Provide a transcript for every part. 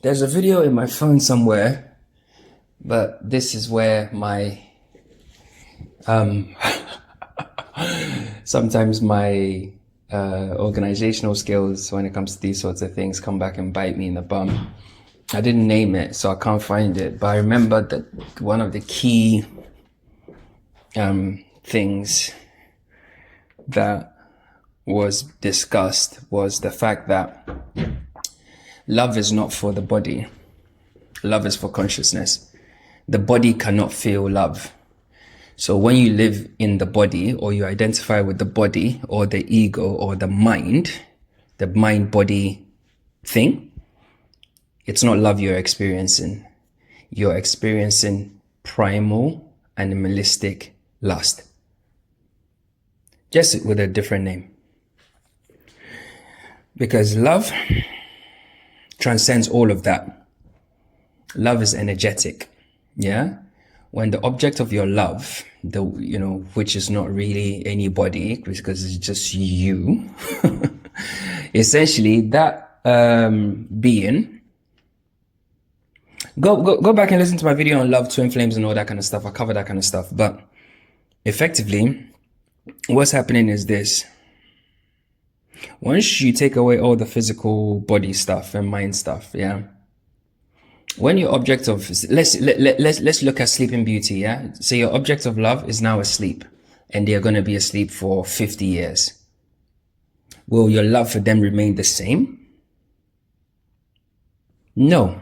There's a video in my phone somewhere, but this is where my sometimes my organizational skills when it comes to these sorts of things come back and bite me in the bum. I didn't name it, so I can't find it, but I remember that one of the key things that was discussed was the fact that love is not for the body. Love is for consciousness. The body cannot feel love. So when you live in the body, or you identify with the body or the ego or the mind-body thing, it's not love you're experiencing. You're experiencing primal, animalistic lust. Just with a different name. Because love transcends all of that. Love is energetic. Yeah? When the object of your love, which is not really anybody, because it's just you, essentially that being, go back and listen to my video on love, twin flames, and all that kind of stuff. I cover that kind of stuff. But effectively, what's happening is this. Once you take away all the physical body stuff and mind stuff, yeah. When your object of let's look at Sleeping Beauty, yeah. So your object of love is now asleep, and they're going to be asleep for 50 years. Will your love for them remain the same? No,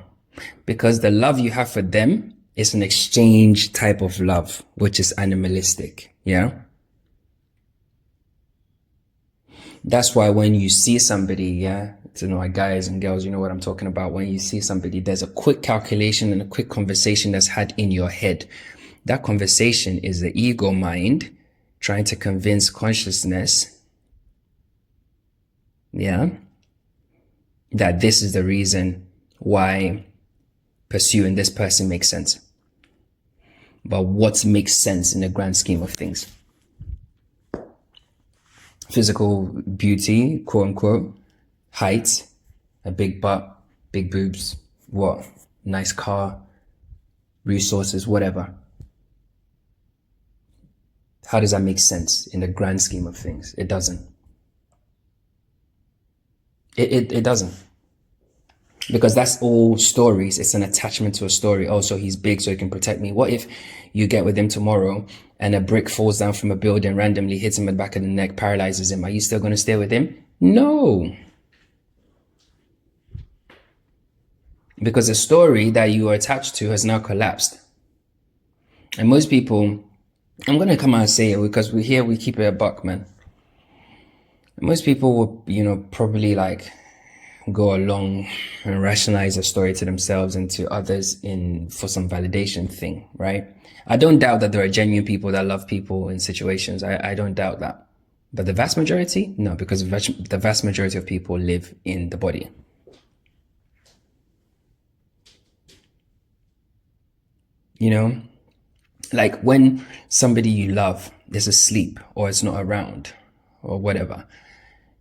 because the love you have for them is an exchange type of love, which is animalistic, yeah. That's why when you see somebody, yeah, guys and girls, you know what I'm talking about. When you see somebody, there's a quick calculation and a quick conversation that's had in your head. That conversation is the ego mind trying to convince consciousness, yeah, that this is the reason why pursuing this person makes sense. But what makes sense in the grand scheme of things? Physical beauty, quote unquote, height, a big butt, big boobs, what? Nice car, resources, whatever. How does that make sense in the grand scheme of things? It doesn't. It doesn't. Because that's all stories. It's an attachment to a story. Oh, so he's big so he can protect me. What if you get with him tomorrow and a brick falls down from a building, randomly hits him in the back of the neck, paralyzes him? Are you still going to stay with him? No. Because the story that you are attached to has now collapsed. And most people, I'm going to come out and say it because we keep it a buck, man. Most people will, probably go along and rationalize a story to themselves and to others for some validation thing, right? I don't doubt that there are genuine people that love people in situations. I don't doubt that. But the vast majority? No, because the vast majority of people live in the body. Like when somebody you love is asleep or it's not around or whatever,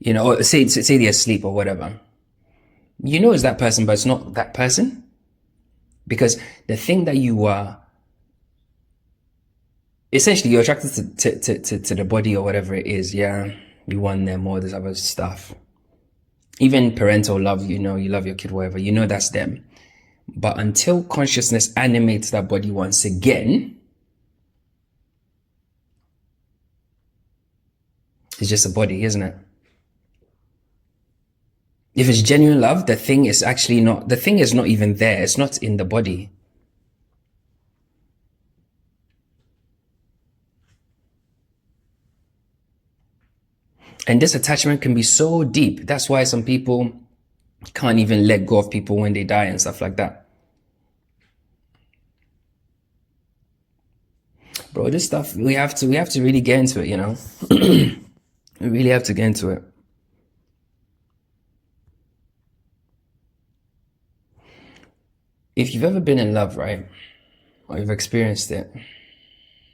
or say they're asleep or whatever. It's that person, but it's not that person. Because the thing that you are, essentially you're attracted to the body or whatever it is, yeah. You want them, all this other stuff. Even parental love, you love your kid, whatever, that's them. But until consciousness animates that body once again, it's just a body, isn't it? If it's genuine love, the thing is not even there. It's not in the body. And this attachment can be so deep. That's why some people can't even let go of people when they die and stuff like that. Bro, this stuff, we have to really get into it, We really have to get into it. If you've ever been in love, right, or you've experienced it,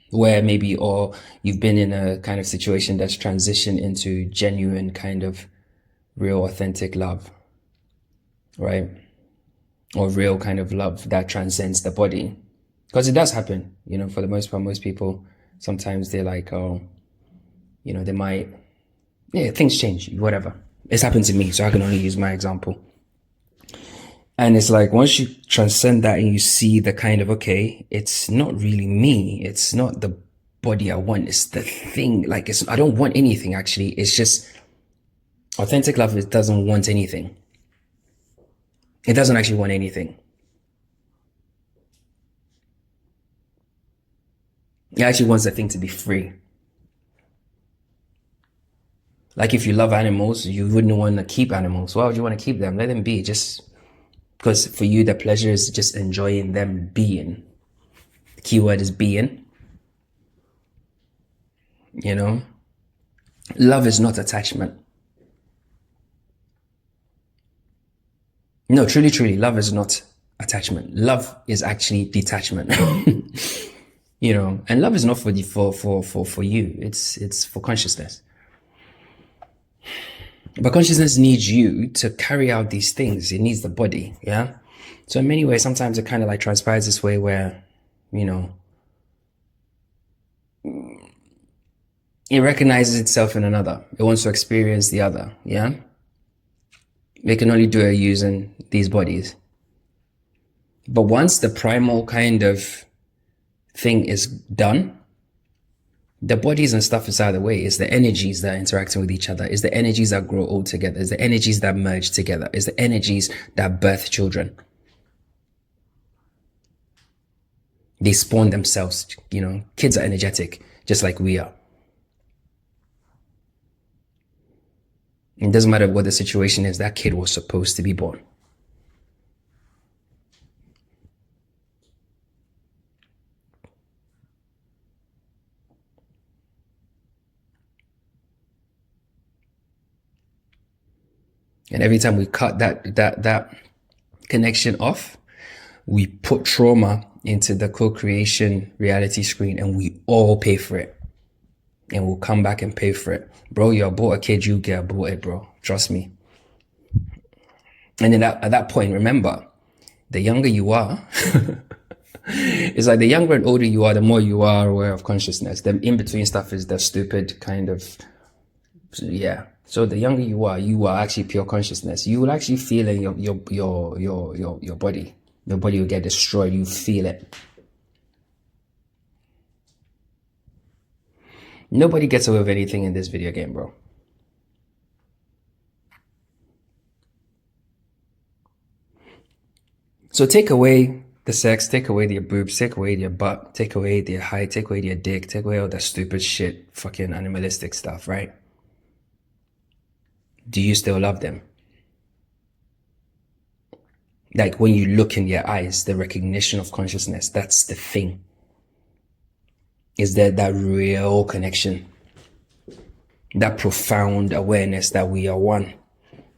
where maybe, or you've been in a kind of situation that's transitioned into genuine kind of real authentic love, right? or real kind of love that transcends the body. Because it does happen, for the most part. Most people, sometimes they're like, oh, they might, yeah, things change, whatever. It's happened to me, so I can only use my example. And it's like, once you transcend that and you see the kind of, okay, it's not really me. It's not the body I want. It's the thing. Like, I don't want anything, actually. It's just authentic love. It doesn't want anything. It doesn't actually want anything. It actually wants the thing to be free. Like, if you love animals, you wouldn't want to keep animals. Why would you want to keep them? Let them be. Just because for you, the pleasure is just enjoying them being. The key word is being. Love is not attachment. No, truly, love is not attachment. Love is actually detachment. And love is not for you. It's for consciousness. But consciousness needs you to carry out these things. It needs the body, yeah? So in many ways, sometimes it kind of like transpires this way where, it recognizes itself in another. It wants to experience the other, yeah? It can only do it using these bodies. But once the primal kind of thing is done, the bodies and stuff is out of the way. It's the energies that are interacting with each other. It's the energies that grow old together. It's the energies that merge together. It's the energies that birth children. They spawn themselves, Kids are energetic, just like we are. It doesn't matter what the situation is, that kid was supposed to be born. And every time we cut that connection off, we put trauma into the co-creation reality screen, and we all pay for it. And we'll come back and pay for it. Bro, you bought a kid, you get aborted, bro. Trust me. And then at that point, remember, the younger you are, it's like the younger and older you are, the more you are aware of consciousness. The in-between stuff is the stupid kind of, yeah. So the younger you are actually pure consciousness. You will actually feel in your body. Your body will get destroyed. You feel it. Nobody gets away with anything in this video game, bro. So take away the sex, take away your boobs, take away your butt, take away your height, take away your dick, take away all that stupid shit, fucking animalistic stuff, right? Do you still love them? Like, when you look in their eyes, the recognition of consciousness, that's the thing. Is there that real connection? That profound awareness that we are one,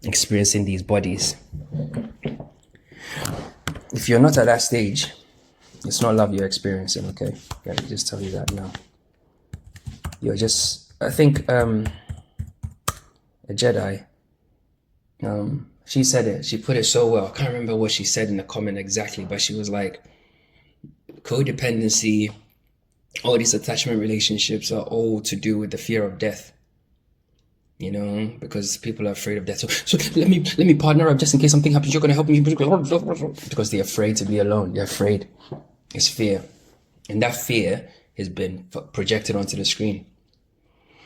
experiencing these bodies. If you're not at that stage, it's not love you're experiencing, okay? Let me just tell you that now. You're just, I think, a Jedi, she said it, she put it so well. I can't remember what she said in the comment exactly, but she was like, codependency, all these attachment relationships are all to do with the fear of death. Because people are afraid of death. So let me partner up just in case something happens. You're gonna help me because they're afraid to be alone. They're afraid. It's fear, and that fear has been projected onto the screen.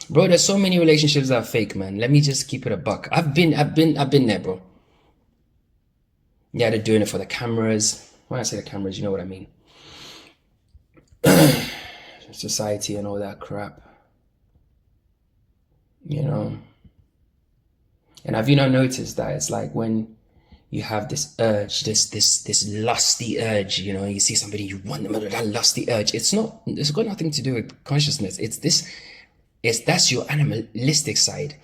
Bro, there's so many relationships that are fake, man. Let me just keep it a buck. I've been there, bro. Yeah, they're doing it for the cameras. When I say the cameras, you know what I mean. Society and all that crap. And have you not noticed that it's like when you have this urge, this lusty urge, you see somebody, you want them, that lusty urge. It's got nothing to do with consciousness. That's your animalistic side,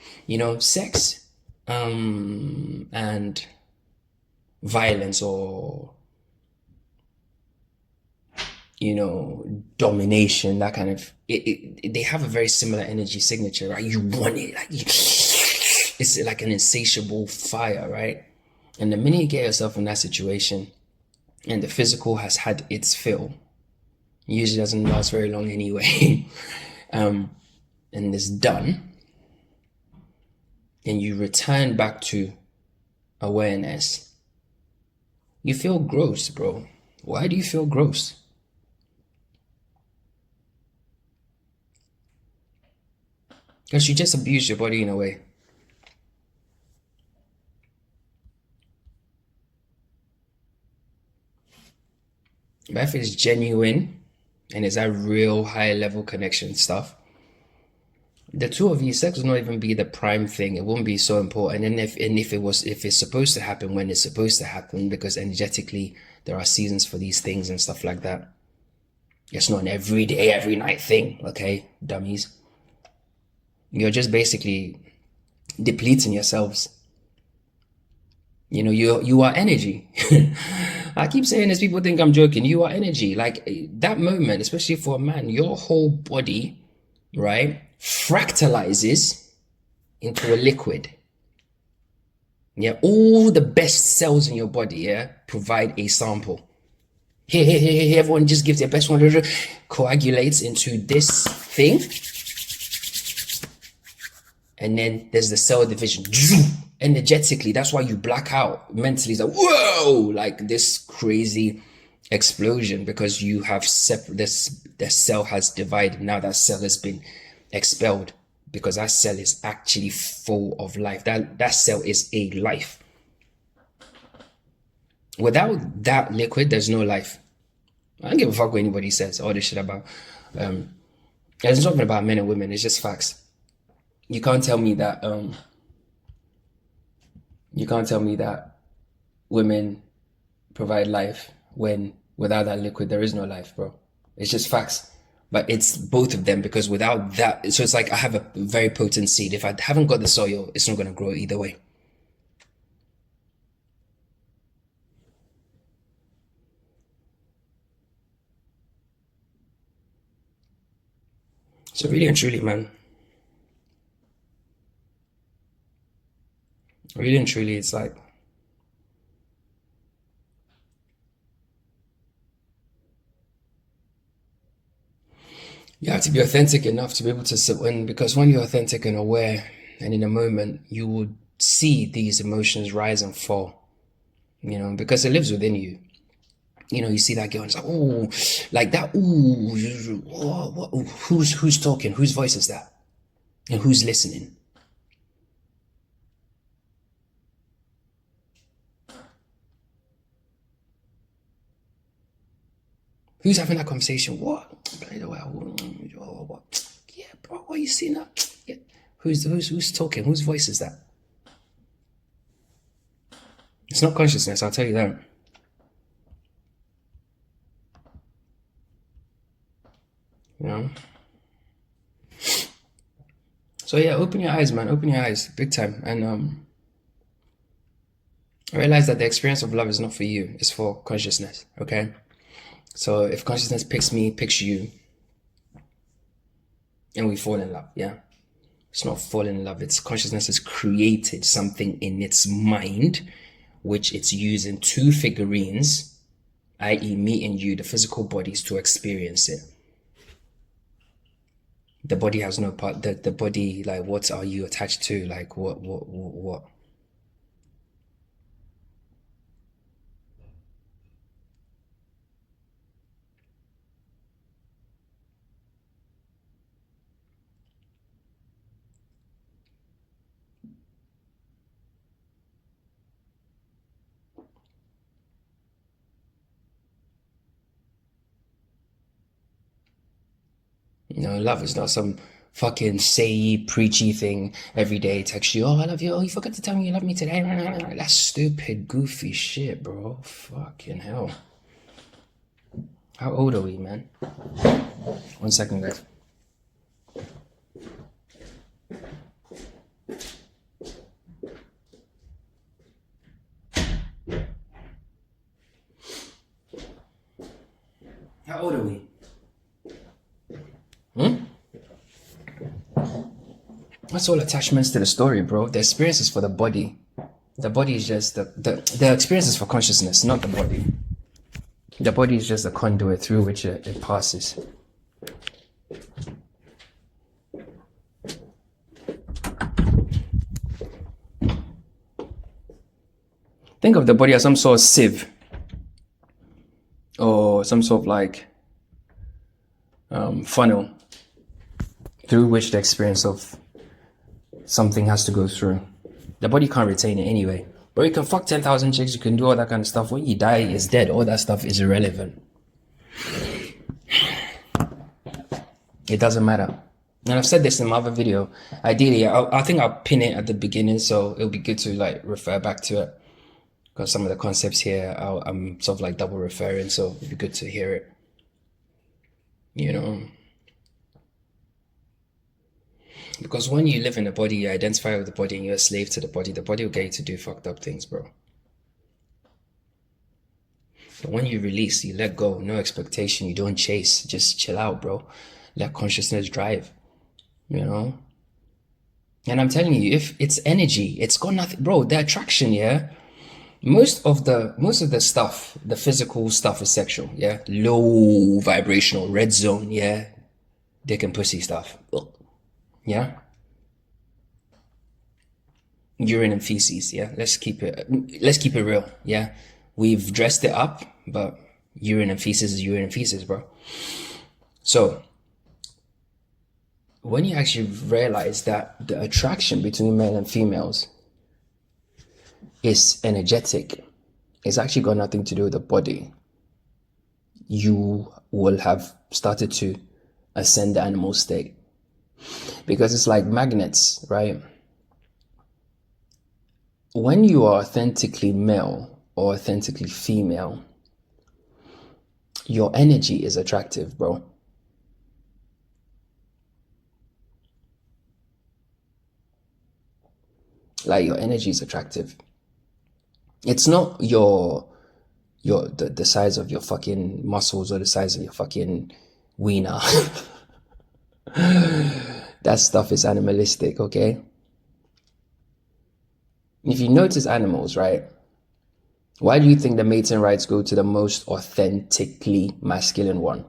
sex, and violence, or, domination, that kind of, they have a very similar energy signature, right? You want it, like, it's like an insatiable fire, right? And the minute you get yourself in that situation and the physical has had its fill, usually doesn't last very long anyway, and it's done, and you return back to awareness, you feel gross, bro. Why do you feel gross? Because you just abuse your body in a way. But if it's genuine and it's that real high level connection stuff, the two of you, sex will not even be the prime thing. It won't be so important. And if it's supposed to happen when it's supposed to happen, because energetically there are seasons for these things and stuff like that. It's not an every day, every night thing, okay, dummies. You're just basically depleting yourselves. You know, you are energy. I keep saying this, people think I'm joking. You are energy. Like that moment, especially for a man, your whole body, right, fractalizes into a liquid. Yeah, all the best cells in your body, yeah, provide a sample. Here, everyone just gives their best one, coagulates into this thing. And then there's the cell division. Energetically, that's why you black out. Mentally, it's like, whoa, like this crazy explosion, because you have the cell has divided. Now that cell has been expelled, because that cell is actually full of life. That cell is a life. Without that liquid, there's no life. I don't give a fuck what anybody says, all this shit about. It's not even about men and women, it's just facts. You can't tell me that women provide life when without that liquid there is no life, bro. It's just facts. But it's both of them, because without that, so it's like I have a very potent seed. If I haven't got the soil, it's not going to grow either way. So really and truly, man, really and truly, it's like you have to be authentic enough to be able to sit in, because when you're authentic and aware and in a moment, you will see these emotions rise and fall, you know, because it lives within you. You know, you see that girl and it's like, oh, like that, ooh, who's talking? Whose voice is that? And who's listening? Who's having that conversation? What? What? Yeah, bro, what are you seeing that? Yeah. Who's talking? Whose voice is that? It's not consciousness, I'll tell you that. You know? So yeah, open your eyes, man. Open your eyes, big time. And realize that the experience of love is not for you. It's for consciousness, okay? So if consciousness picks me, picks you, and we fall in love, yeah? It's not falling in love. It's consciousness has created something in its mind, which it's using two figurines, i.e. me and you, the physical bodies, to experience it. The body has no part. The body, like, what are you attached to? Like, what? You know, love is not some fucking say preachy thing every day. Text you, oh, I love you. Oh, you forgot to tell me you love me today. That's stupid, goofy shit, bro. Fucking hell. How old are we, man? 1 second, guys. How old are we? That's all attachments to the story, bro. The experience is for the body. The body is just the experiences for consciousness, not the body. The body is just a conduit through which it passes. Think of the body as some sort of sieve, or some sort of like funnel through which the experience of something has to go through. The body can't retain it anyway. But you can fuck 10,000 chicks, you can do all that kind of stuff. When you die, it's dead. All that stuff is irrelevant. It doesn't matter. And I've said this in my other video. Ideally, I think I'll pin it at the beginning, so it'll be good to like refer back to it. Because some of the concepts here, I'm sort of like double referring, so it'd be good to hear it. You know? Because when you live in the body, you identify with the body and you're a slave to the body will get you to do fucked up things, bro. But when you release, you let go, no expectation, you don't chase, just chill out, bro. Let consciousness drive, you know? And I'm telling you, if it's energy, it's got nothing, bro, the attraction, yeah? Most of the stuff, the physical stuff is sexual, yeah? Low vibrational, red zone, yeah? Dick and pussy stuff. Yeah? Urine and feces, yeah? Let's keep it real, yeah? We've dressed it up, but urine and feces is urine and feces, bro. So, when you actually realize that the attraction between male and females is energetic, it's actually got nothing to do with the body, you will have started to ascend the animal state. Because it's like magnets, right? When you are authentically male or authentically female, your energy is attractive, bro. Like, your energy is attractive. It's not the size of your fucking muscles or the size of your fucking wiener. That stuff is animalistic, okay? If you notice animals, right? Why do you think the mating rights go to the most authentically masculine one?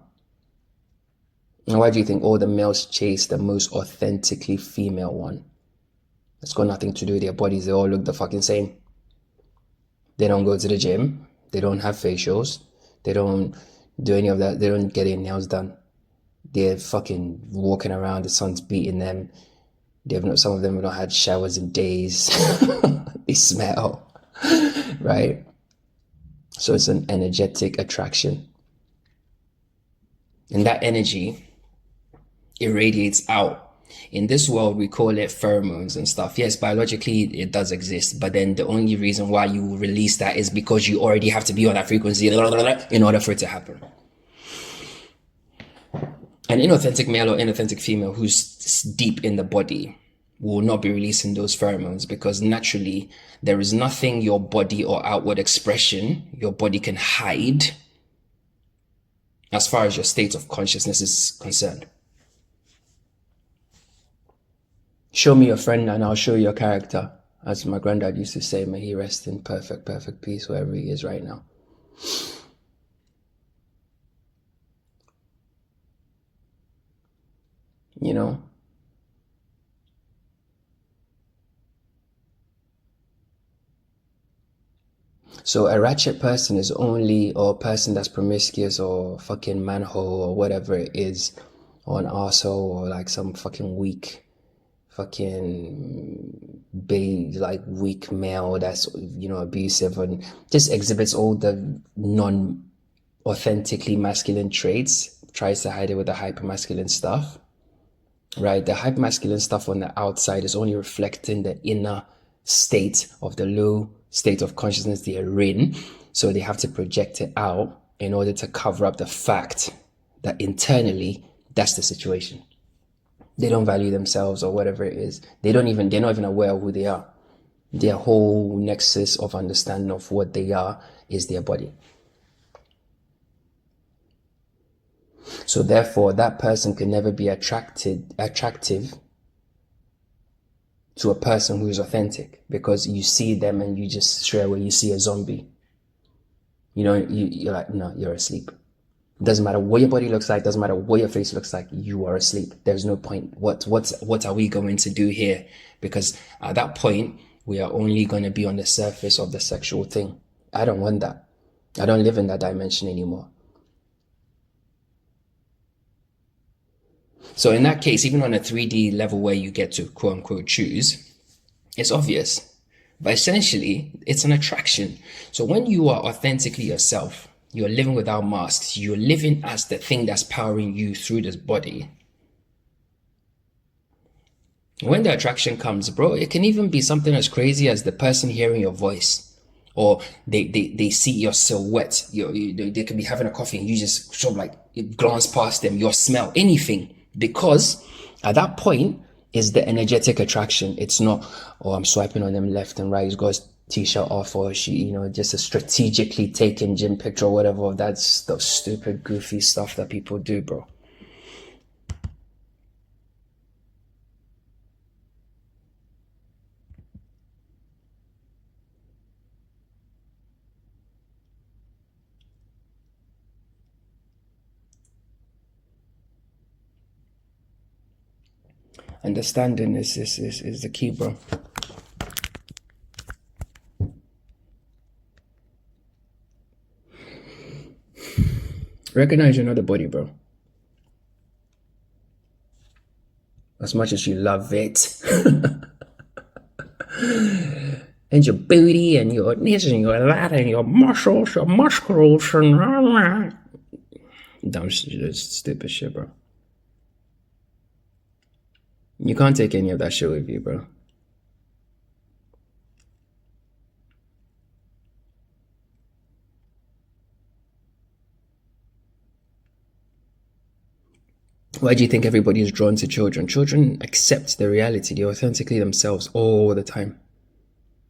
And why do you think all the males chase the most authentically female one? It's got nothing to do with their bodies. They all look the fucking same. They don't go to the gym. They don't have facials. They don't do any of that. They don't get their nails done. They're fucking walking around. The sun's beating them. Some of them have not had showers in days. They smell, right? So it's an energetic attraction. And that energy irradiates out. In this world, we call it pheromones and stuff. Yes, biologically, it does exist. But then the only reason why you release that is because you already have to be on that frequency in order for it to happen. An inauthentic male or inauthentic female who's deep in the body will not be releasing those pheromones, because naturally there is nothing your body or outward expression your body can hide as far as your state of consciousness is concerned. Show me your friend and I'll show you your character. As my granddad used to say, may he rest in perfect peace wherever he is right now. You know? So a ratchet person is only, or a person that's promiscuous or fucking manhole or whatever it is, or an arsehole, or like some fucking weak weak male that's, you know, abusive and just exhibits all the non-authentically masculine traits, tries to hide it with the hyper-masculine stuff, right? The hyper-masculine stuff on the outside is only reflecting the inner state of the low state of consciousness they are in, so they have to project it out in order to cover up the fact that internally that's the situation. They don't value themselves or whatever it is. They're not even aware of who they are. Their whole nexus of understanding of what they are is their body. So therefore, that person can never be attractive to a person who is authentic, because you see them and you just straight away you see a zombie. You know, you're like, no, you're asleep. Doesn't matter what your body looks like, doesn't matter what your face looks like, you are asleep. There's no point. What are we going to do here? Because at that point, we are only going to be on the surface of the sexual thing. I don't want that. I don't live in that dimension anymore. So in that case, even on a 3D level where you get to quote unquote choose, it's obvious. But essentially, it's an attraction. So when you are authentically yourself, you're living without masks, you're living as the thing that's powering you through this body. When the attraction comes, bro, it can even be something as crazy as the person hearing your voice, or they see your silhouette. They could be having a coffee and you just sort of like glance past them, your smell, anything. Because at that point is the energetic attraction. It's not, oh, I'm swiping on them left and right, he's got his t-shirt off, or she, just a strategically taken gym picture or whatever. That's the stupid, goofy stuff that people do, bro. Understanding is the key, bro. Recognize you're not the body, bro. As much as you love it. And your booty and your this and your that and your muscles and dumb shit, stupid shit, bro. You can't take any of that shit with you, bro. Why do you think everybody is drawn to children? Children accept the reality. They're authentically themselves all the time.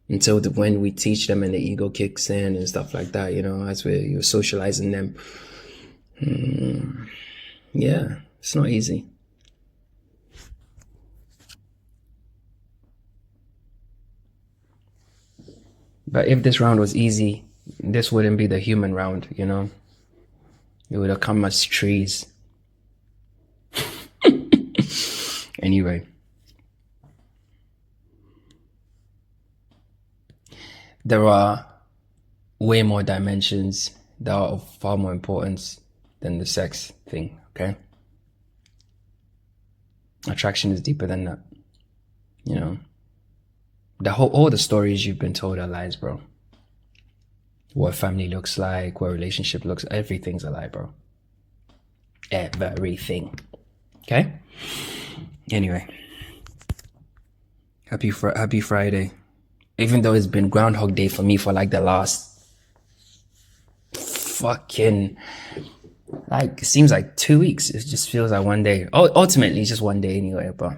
Until when we teach them and the ego kicks in and stuff like that, as you're socializing them. Yeah, it's not easy. But if this round was easy, this wouldn't be the human round, It would have come as trees. Anyway. There are way more dimensions that are of far more importance than the sex thing, okay? Attraction is deeper than that. All the stories you've been told are lies, bro. What family looks like, what relationship looks, everything's a lie, bro. Everything. Okay? Anyway. Happy Friday. Even though it's been Groundhog Day for me for like the last fucking, it seems like 2 weeks. It just feels like one day. Ultimately, it's just one day anyway, but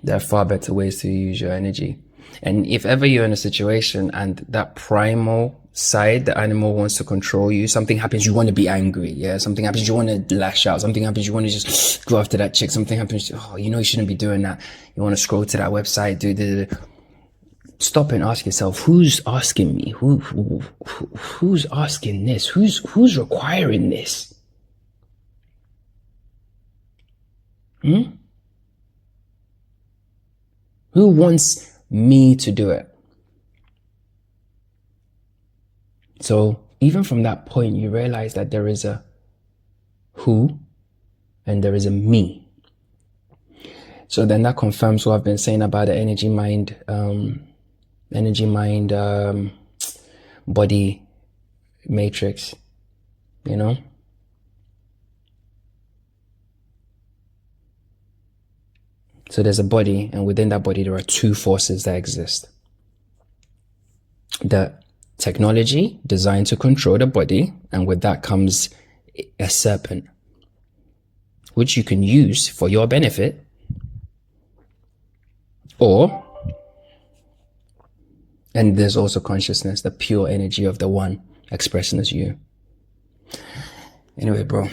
there are far better ways to use your energy. And if ever you're in a situation and that primal side, the animal wants to control you, something happens, you want to be angry, something happens, you want to lash out, something happens, you want to just go after that chick, something happens, you shouldn't be doing that, you want to scroll to that website, stop and ask yourself, who's asking me? Who's asking this? Who's requiring this? Who wants me to do it? So even from that point, you realize that there is a who and there is a me. So then that confirms what I've been saying about the energy mind body matrix, So there's a body, and within that body, there are two forces that exist. The technology designed to control the body, and with that comes a serpent, which you can use for your benefit, and there's also consciousness, the pure energy of the one expressing as you. Anyway, bro.